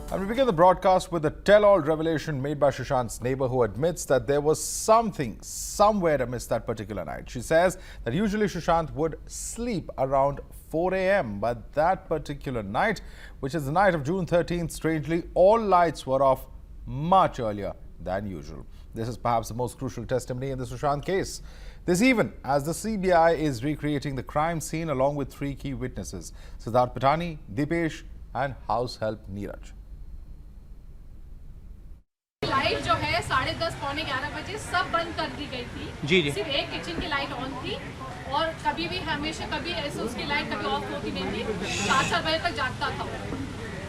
And we begin the broadcast with a tell-all revelation made by Sushant's neighbour, who admits that there was something somewhere amiss that particular night. She says that usually Sushant would sleep around 4 a.m. but that particular night, which is the night of June 13th, strangely, all lights were off much earlier than usual. This is perhaps the most crucial testimony in the Sushant case. This even as the CBI is recreating the crime scene along with three key witnesses, Siddharth Patani, Dipesh and house help Neeraj. Light जो है 10:30 पौने 11 बजे सब बंद कर दी गई थी। जी। सिर्फ एक किचन की लाइट ऑन थी और कभी भी हमेशा कभी ऐसे उसकी लाइट कभी ऑफ होती नहीं थी। 7-7 बजे तक जागता था।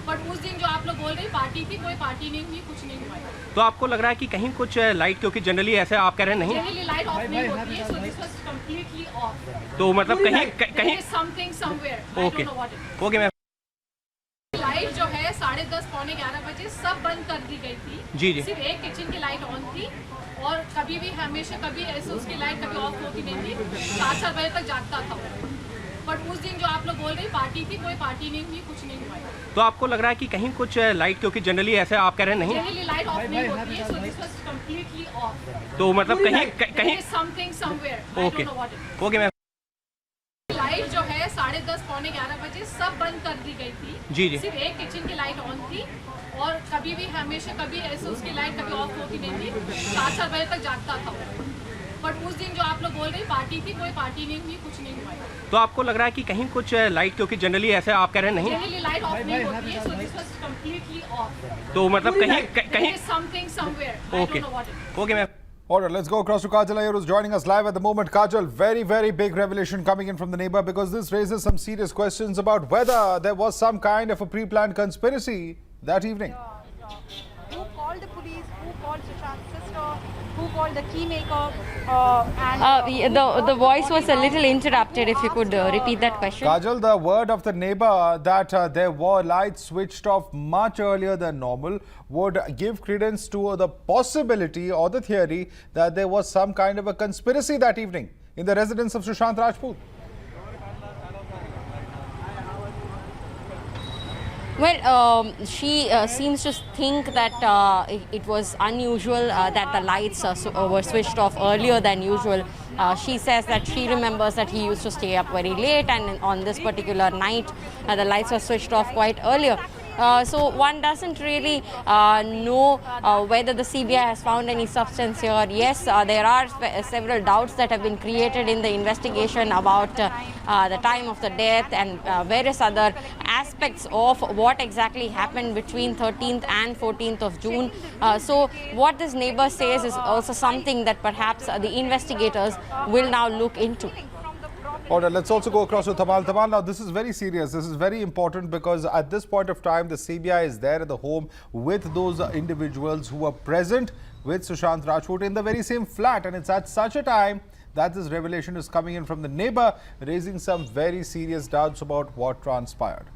बट उस दिन जो आप लोग बोल रहे हैं पार्टी थी, कोई पार्टी नहीं हुई, कुछ नहीं हुआ। तो आपको लग रहा है कि कहीं कुछ लाइट, क्योंकि जनरली ऐसे आप कह रहे हैं नहीं, जनरली लाइट ऑफ नहीं होती है, so this was completely off. तो मतलब कहीं something somewhere, I don't know what it. Okay ma'am. Light जो है 10:30 पौने 11 बजे सब बंद कर दी गई थी। जी। सिर्फ एक किचन की लाइट ऑन थी और कभी भी हमेशा कभी ऐसे उसकी लाइट कभी ऑफ होती नहीं थी। 7-7 बजे तक जागता था। बट उस दिन जो आप लोग बोल रहे हैं पार्टी थी, कोई पार्टी नहीं हुई, कुछ नहीं हुआ। तो आपको लग रहा है कि कहीं कुछ लाइट, क्योंकि जनरली ऐसे आप कह रहे हैं नहीं, जनरली लाइट ऑफ नहीं होती है, so this was completely off. तो मतलब कहीं something somewhere, I don't know what it. Okay ma'am. Light जो है 10:30 पौने 11 बजे सब बंद कर दी गई थी। जी। सिर्फ एक किचन की लाइट ऑन थी और कभी भी हमेशा कभी ऐसे उसकी लाइट कभी ऑफ होती नहीं थी। 7-7 बजे तक जागता था। बट उस दिन जो आप लोग बोल रहे हैं पार्टी थी, कोई पार्टी नहीं हुई, कुछ नहीं हुआ। तो आपको लग रहा है कि कहीं कुछ लाइट, क्योंकि जनरली ऐसे आप कह रहे हैं नहीं, जनरली लाइट ऑफ नहीं होती है, so this was completely off. तो मतलब कहीं something somewhere, I don't know what it. Okay ma'am. All right, let's go across to Kajal Iyer, who's joining us live at the moment. Kajal, very, very big revelation coming in from the neighbor, because this raises some serious questions about whether there was some kind of a pre-planned conspiracy that evening. Who called the police? Who called Sushant's sister? Who called the keymaker? The voice was a little interrupted. If you could repeat that question. Kajal, the word of the neighbor that there were lights switched off much earlier than normal would give credence to the possibility or the theory that there was some kind of a conspiracy that evening in the residence of Sushant Rajput. Well, she seems to think that it was unusual that the lights were switched off earlier than usual. She says that she remembers that he used to stay up very late, and on this particular night, the lights were switched off quite earlier. So one doesn't really know whether the CBI has found any substance here. Yes, there are several doubts that have been created in the investigation about the time of the death and various other aspects of what exactly happened between 13th and 14th of June. So what this neighbor says is also something that perhaps the investigators will now look into. All right, let's also go across to Tamal. Tamal, now this is very serious. This is very important because at this point of time, the CBI is there at the home with those individuals who were present with Sushant Rajput in the very same flat. And it's at such a time that this revelation is coming in from the neighbor, raising some very serious doubts about what transpired.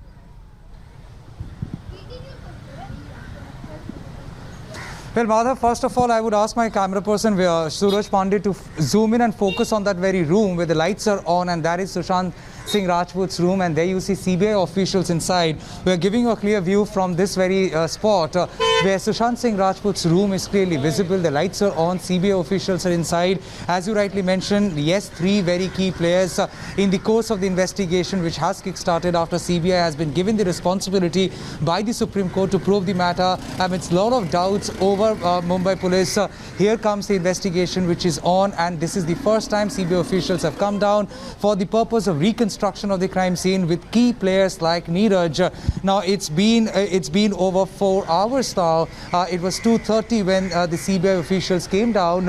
Well, Madhav, first of all, I would ask my camera person, Suraj Pandey, to zoom in and focus on that very room where the lights are on, and that is Sushant Singh Rajput's room, and there you see CBI officials inside. We are giving you a clear view from this very spot where Sushant Singh Rajput's room is clearly visible. The lights are on, CBI officials are inside. As you rightly mentioned, yes, three very key players in the course of the investigation, which has kick-started after CBI has been given the responsibility by the Supreme Court to probe the matter amidst a lot of doubts over Mumbai police. Here comes the investigation which is on, and this is the first time CBI officials have come down for the purpose of reconstruction of the crime scene with key players like Neeraj. Now it's been over 4 hours now. It was 2:30 when the CBI officials came down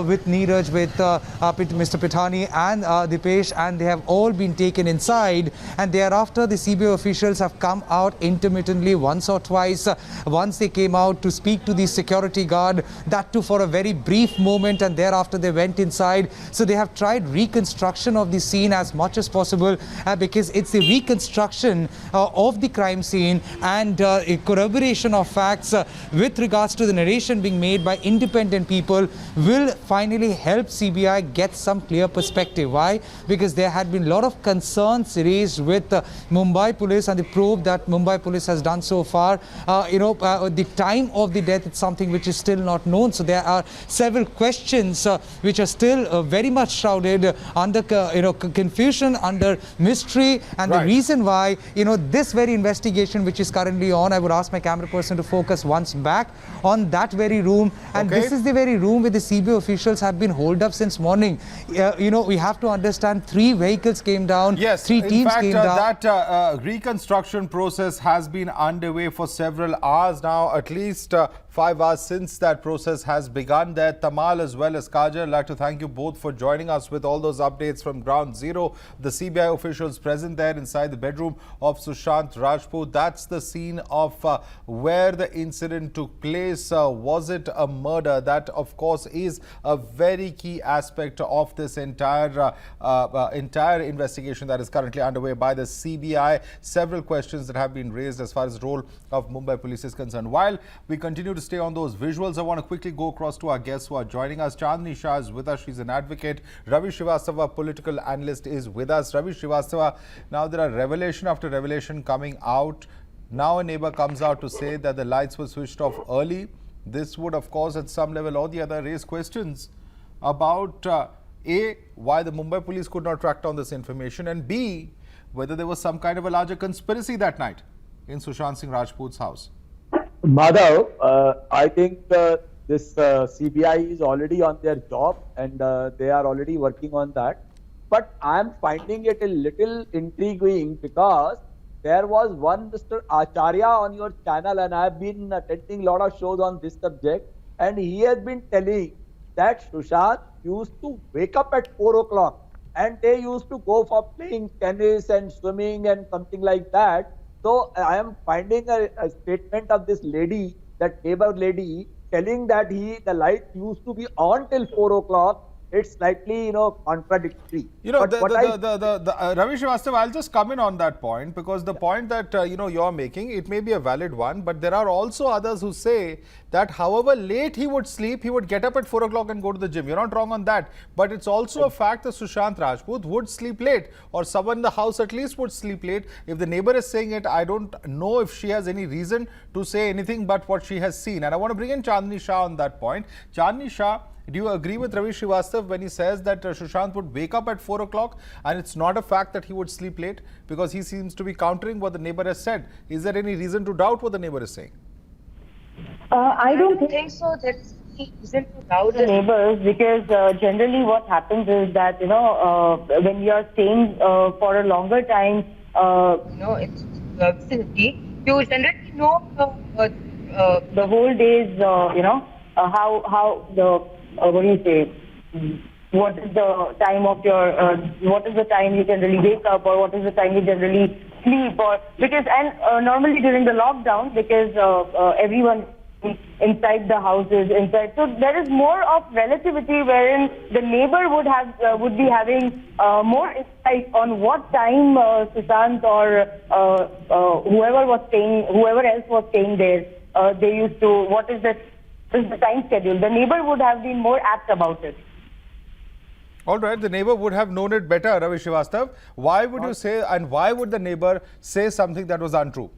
with Neeraj, with Mr. Patani and Dipesh, and they have all been taken inside, and thereafter the CBI officials have come out intermittently once or twice. Once they came out to speak to the security guard, that too for a very brief moment, and thereafter they went inside. So they have tried reconstruction of the scene as much as possible. possible because it's the reconstruction of the crime scene and a corroboration of facts with regards to the narration being made by independent people will finally help CBI get some clear perspective. Why? Because there had been a lot of concerns raised with Mumbai police and the probe that Mumbai police has done so far. The time of the death is something which is still not known. So there are several questions which are still very much shrouded under confusion, under mystery, and the reason why this very investigation which is currently on, I would ask my camera person to focus once back on that very room, and this is the very room where the CBI officials have been holed up since morning. We have to understand 3 vehicles came down, 3 teams came down. That reconstruction process has been underway for several hours now, at least 5 hours since that process has begun there. Tamal as well as Kajal, I'd like to thank you both for joining us with all those updates from ground zero. The CBI officials present there inside the bedroom of Sushant Rajput. That's the scene of where the incident took place. Was it a murder? That, of course, is a very key aspect of this entire investigation that is currently underway by the CBI. Several questions that have been raised as far as the role of Mumbai police is concerned. While we continue to stay on those visuals, I want to quickly go across to our guests who are joining us. Chandni Shah is with us. She's an advocate. Ravi Srivastava, political analyst, is with us. Ravi Srivastava, now there are revelation after revelation coming out. Now a neighbor comes out to say that the lights were switched off early. This would, of course, at some level or the other, raise questions about A, why the Mumbai police could not track down this information, and B, whether there was some kind of a larger conspiracy that night in Sushant Singh Rajput's house. Madhav, I think this CBI is already on their job and they are already working on that. But I am finding it a little intriguing because there was one Mr. Acharya on your channel, and I have been attending a lot of shows on this subject, and he has been telling that Sushant used to wake up at 4 o'clock and they used to go for playing tennis and swimming and something like that. So I am finding a statement of this lady, that neighbor lady, telling that the light used to be on till 4 o'clock. It's slightly, contradictory. Ravi Srivastava, I'll just come in on that point, because the point that, you're making, it may be a valid one, but there are also others who say that however late he would sleep, he would get up at 4 o'clock and go to the gym. You're not wrong on that. But it's also a fact that Sushant Rajput would sleep late, or someone in the house at least would sleep late. If the neighbor is saying it, I don't know if she has any reason to say anything but what she has seen. And I want to bring in Chandni Shah on that point. Chandni Shah, do you agree with Ravi Srivastava when he says that Sushant would wake up at 4 o'clock and it's not a fact that he would sleep late, because he seems to be countering what the neighbor has said? Is there any reason to doubt what the neighbor is saying? I don't think so. There's any reason to doubt the neighbors, because generally what happens is that, when you are staying for a longer time, it's vicinity, you generally know the whole day's, how the what do you say? What is the time of your? What is the time you generally wake up, or what is the time you generally sleep? Or because normally during the lockdown, because everyone inside the houses, so there is more of relativity, wherein the neighbor would be having more insight on what time Sushant or whoever else was staying there, they used to. What is the time schedule? The neighbor would have been more apt about it. All right, the neighbor would have known it better, Ravi Srivastava. Why would you say, and why would the neighbor say something that was untrue?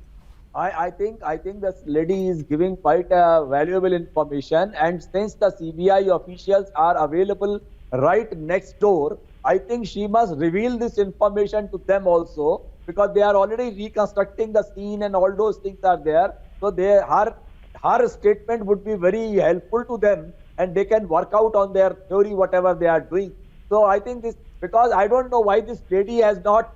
I think this lady is giving quite valuable information, and since the CBI officials are available right next door, I think she must reveal this information to them also, because they are already reconstructing the scene and all those things are there. So her statement would be very helpful to them, and they can work out on their theory, whatever they are doing. So I think this, because I don't know why this lady has not,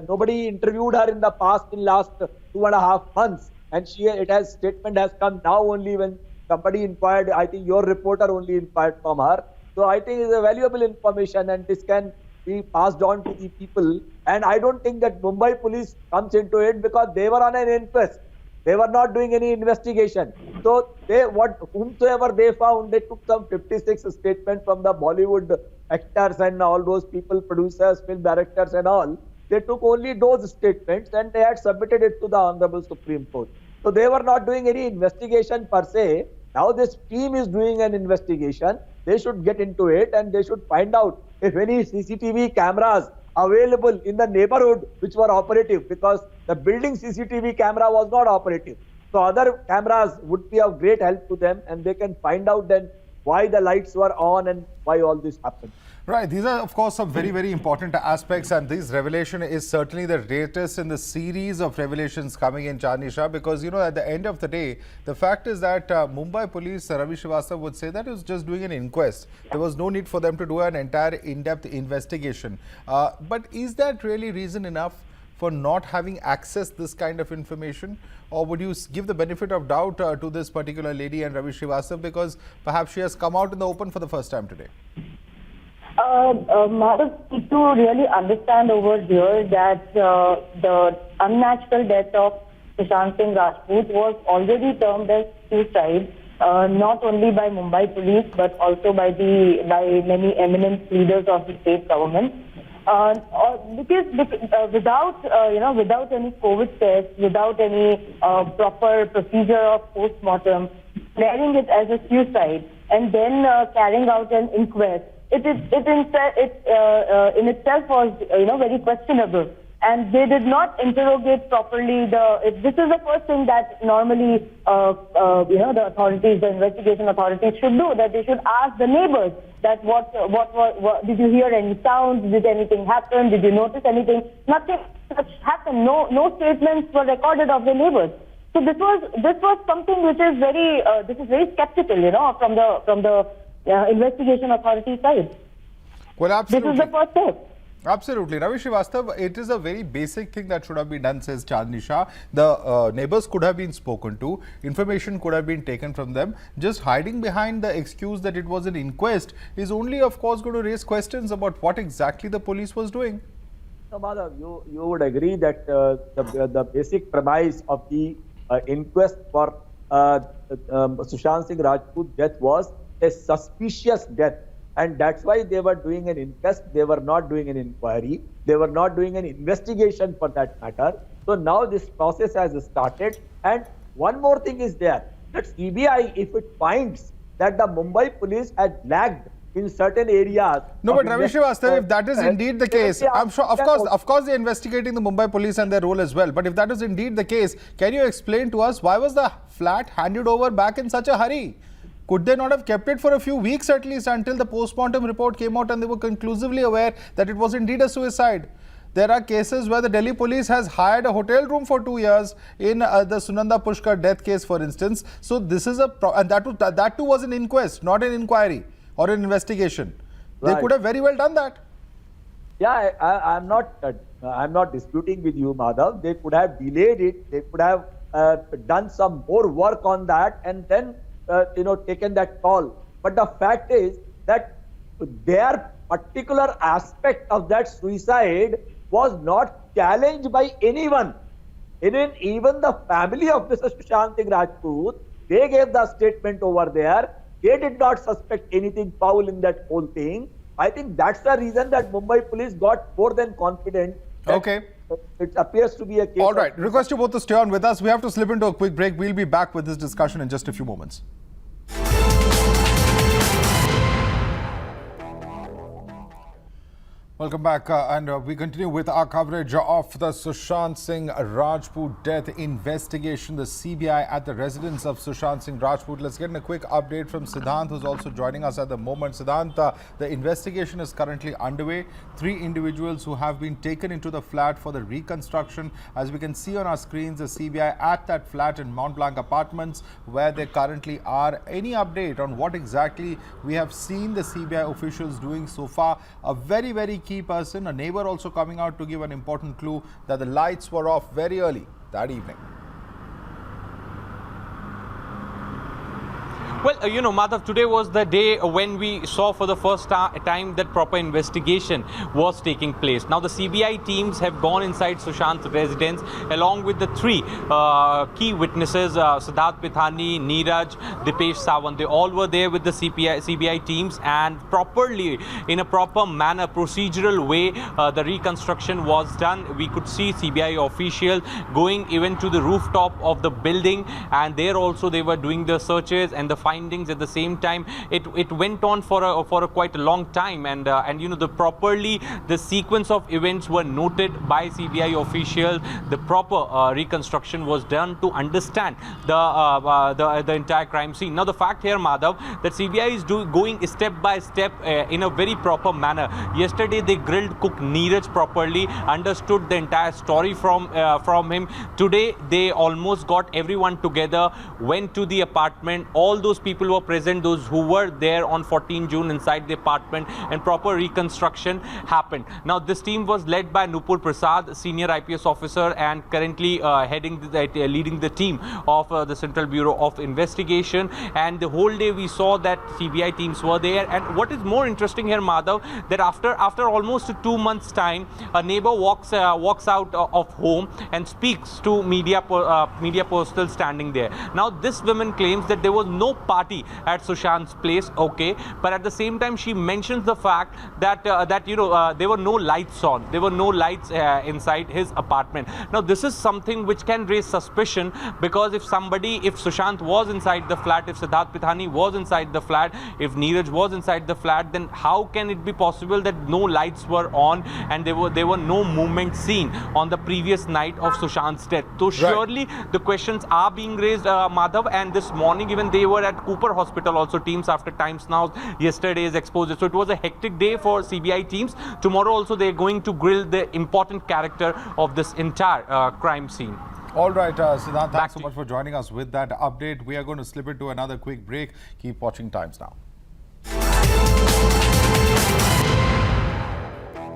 nobody interviewed her in the past, in last 2.5 months, and statement has come now only when somebody inquired. I think your reporter only inquired from her. So I think it's a valuable information, and this can be passed on to the people. And I don't think that Mumbai police comes into it, because they were on an inquest. They were not doing any investigation. So whomsoever they found, they took some 56 statements from the Bollywood actors and all those people, producers, film directors and all. They took only those statements and they had submitted it to the Honorable Supreme Court. So they were not doing any investigation per se. Now this team is doing an investigation. They should get into it and they should find out if any CCTV cameras available in the neighborhood which were operative, because the building CCTV camera was not operative. So other cameras would be of great help to them and they can find out then why the lights were on and why all this happened. Right, these are of course some very, very important aspects, and this revelation is certainly the latest in the series of revelations coming in, Chandni Shah, because you know at the end of the day, the fact is that Mumbai police, Ravi Srivastava would say that it was just doing an inquest. There was no need for them to do an entire in-depth investigation. But is that really reason enough for not having access this kind of information? Or would you give the benefit of doubt to this particular lady and Ravi Srivastava, because perhaps she has come out in the open for the first time today? Madhav, need to really understand over here that the unnatural death of Sushant Singh Rajput was already termed as suicide, not only by Mumbai police but also by many eminent leaders of the state government. Because without any COVID test, without any proper procedure of post-mortem, declaring it as a suicide and then carrying out an inquest, it in itself was very questionable, and they did not interrogate properly. This is the first thing that normally the authorities, the investigation authorities should do, that they should ask the neighbors that what did you hear any sounds, did anything happen, did you notice anything? Nothing such happened. No statements were recorded of the neighbors. So this was something which is very skeptical, from the investigation authority side. Well, absolutely. This is the first step. Absolutely. Ravi Srivastava, it is a very basic thing that should have been done, says Chandni Shah. The neighbors could have been spoken to, information could have been taken from them. Just hiding behind the excuse that it was an inquest is only, of course, going to raise questions about what exactly the police was doing. So, Madhav, you would agree that the basic premise of the inquest for Sushant Singh Rajput death was a suspicious death, and that's why they were doing an inquest. They were not doing an inquiry. They were not doing an investigation for that matter. So now this process has started, and one more thing is there, that CBI, if it finds that the Mumbai police had lagged in certain areas. No, but Ravi Srivastava, if that is indeed the case, I'm sure, of course, they're investigating the Mumbai police and their role as well. But if that is indeed the case, can you explain to us why was the flat handed over back in such a hurry? Could they not have kept it for a few weeks at least until the post-mortem report came out and they were conclusively aware that it was indeed a suicide? There are cases where the Delhi police has hired a hotel room for 2 years in the Sunanda Pushkar death case, for instance. So this is and that too was an inquest, not an inquiry or an investigation. Right. They could have very well done that. Yeah, I'm not disputing with you, Madhav. They could have delayed it. They could have done some more work on that and then taken that call. But the fact is that their particular aspect of that suicide was not challenged by anyone. Even the family of Mr. Sushant Singh Rajput, they gave the statement over there. They did not suspect anything foul in that whole thing. I think that's the reason that Mumbai police got more than confident. Okay. It appears to be a case. All right. Request you both to stay on with us. We have to slip into a quick break. We'll be back with this discussion in just a few moments. Welcome back, and we continue with our coverage of the Sushant Singh Rajput death investigation, the CBI at the residence of Sushant Singh Rajput. Let's get a quick update from Siddhant, who's also joining us at the moment. Siddhant, the investigation is currently underway. 3 individuals who have been taken into the flat for the reconstruction. As we can see on our screens, the CBI at that flat in Mont Blanc Apartments, where they currently are. Any update on what exactly we have seen the CBI officials doing so far? A very, very key person, a neighbor also coming out to give an important clue that the lights were off very early that evening. Well, you know, Madhav, today was the day when we saw for the first time that proper investigation was taking place. Now, the CBI teams have gone inside Sushant's residence along with the three key witnesses, Siddharth Pithani, Neeraj, Dipesh Sawant. They all were there with the CBI teams, and properly, in a proper manner, procedural way, the reconstruction was done. We could see CBI officials going even to the rooftop of the building, and there also they were doing the searches and the findings at the same time. It went on for a quite a long time, and you know, the sequence of events were noted by CBI officials. The proper reconstruction was done to understand the entire crime scene. Now, the fact here, Madhav, that CBI is going step by step in a very proper manner. Yesterday they grilled cook Neeraj properly, understood the entire story from him. Today they almost got everyone together, went to the apartment. All those people were present, those who were there on 14 June inside the apartment, and proper reconstruction happened. Now, this team was led by Nupur Prasad, senior IPS officer, and currently leading the team of the Central Bureau of Investigation. And the whole day we saw that CBI teams were there. And what is more interesting here, Madhav, that after almost 2 months' time, a neighbor walks out of home and speaks to media personnel standing there. Now, this woman claims that there was no party at Sushant's place, okay, but at the same time she mentions the fact that there were no lights on, there were no lights inside his apartment. Now, this is something which can raise suspicion, because if Sushant was inside the flat, if Siddharth Pithani was inside the flat, if Neeraj was inside the flat, then how can it be possible that no lights were on and there were no movement seen on the previous night of Sushant's death? So surely the questions are being raised, Madhav, and this morning even they were at Cooper Hospital also, teams after Times Now yesterday's exposure. So it was a hectic day for CBI teams. Tomorrow also they're going to grill the important character of this entire crime scene. All right, Siddharth, thanks so much for joining us with that update. We are going to slip into another quick break. Keep watching Times Now.